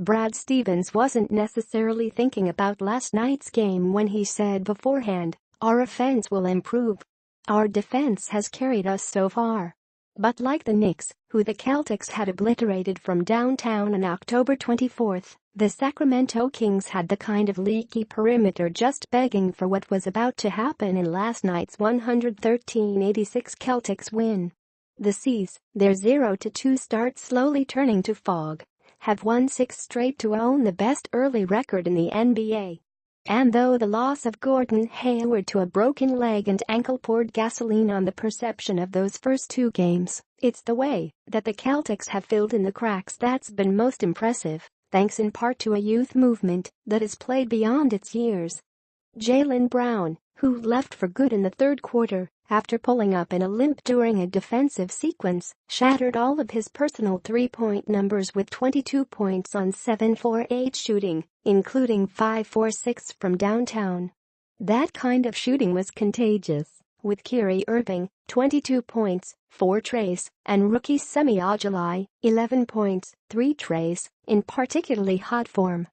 Brad Stevens wasn't necessarily thinking about last night's game when he said beforehand, "Our offense will improve. Our defense has carried us so far." But like the Knicks, who the Celtics had obliterated from downtown on October 24, the Sacramento Kings had the kind of leaky perimeter just begging for what was about to happen in last night's 113-86 Celtics win. The C's, their 0-2 start slowly turning to fog, have won 6 straight to own the best early record in the NBA. And though the loss of Gordon Hayward to a broken leg and ankle poured gasoline on the perception of those first 2 games, it's the way that the Celtics have filled in the cracks that's been most impressive, thanks in part to a youth movement that has played beyond its years. Jaylen Brown, who left for good in the third quarter after pulling up in a limp during a defensive sequence, shattered all of his personal three-point numbers with 22 points on 7-for-8 shooting, including 5-for-6 from downtown. That kind of shooting was contagious, with Kyrie Irving, 22 points, 4 trays, and rookie Semi Ojeleye, 11 points, 3 trays, in particularly hot form.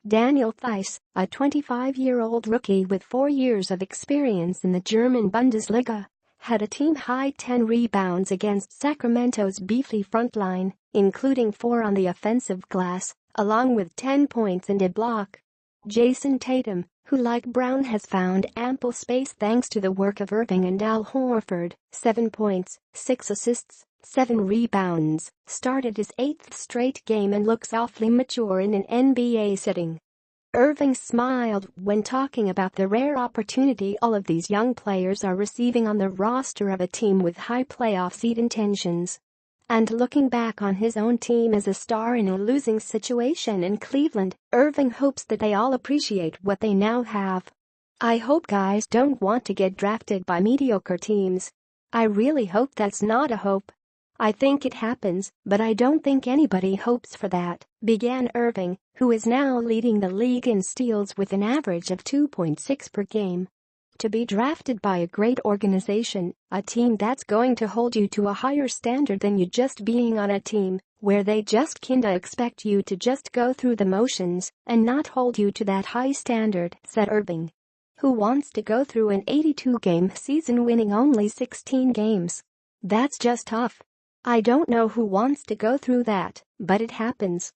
Daniel Theis, a 25-year-old rookie with 4 years of experience in the German Bundesliga, had a team-high 10 rebounds against Sacramento's beefy front line, including 4 on the offensive glass, along with 10 points and a block. Jason Tatum, who like Brown has found ample space thanks to the work of Irving and Al Horford, 7 points, 6 assists, 7 rebounds, started his 8th straight game and looks awfully mature in an NBA setting. Irving smiled when talking about the rare opportunity all of these young players are receiving on the roster of a team with high playoff seed intentions. And looking back on his own team as a star in a losing situation in Cleveland, Irving hopes that they all appreciate what they now have. "I hope guys don't want to get drafted by mediocre teams. I really hope that's not a hope. I think it happens, but I don't think anybody hopes for that," began Irving, who is now leading the league in steals with an average of 2.6 per game. To be drafted by a great organization, a team that's going to hold you to a higher standard than you just being on a team where they just kinda expect you to just go through the motions and not hold you to that high standard, said Irving. Who wants to go through an 82-game season winning only 16 games? That's just tough. I don't know who wants to go through that, but it happens.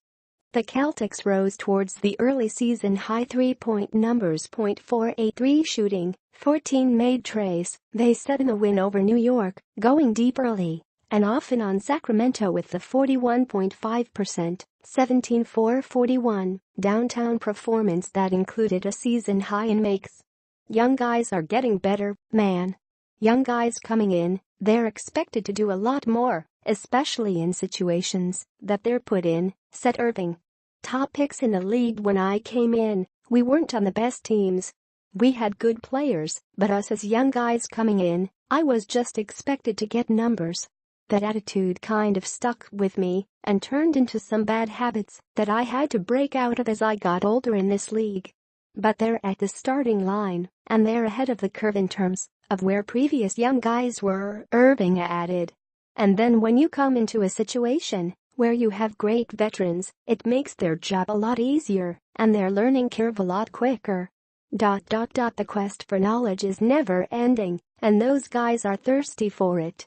The Celtics rose towards the early season high 3-point numbers. .483 shooting, 14 made trays. They set in the win over New York, going deep early and often on Sacramento with the 41.5%, 17-4-41 downtown performance that included a season high in makes. Young guys are getting better, man. Young guys coming in, they're expected to do a lot more, especially in situations that they're put in, said Irving. Top picks in the league when I came in, we weren't on the best teams. We had good players, but us as young guys coming in, I was just expected to get numbers. That attitude kind of stuck with me and turned into some bad habits that I had to break out of as I got older in this league. But they're at the starting line, and they're ahead of the curve in terms of where previous young guys were," Irving added. "And then when you come into a situation where you have great veterans, it makes their job a lot easier and their learning curve a lot quicker. The quest for knowledge is never ending, and those guys are thirsty for it.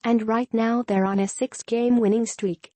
And right now they're on a 6-game winning streak.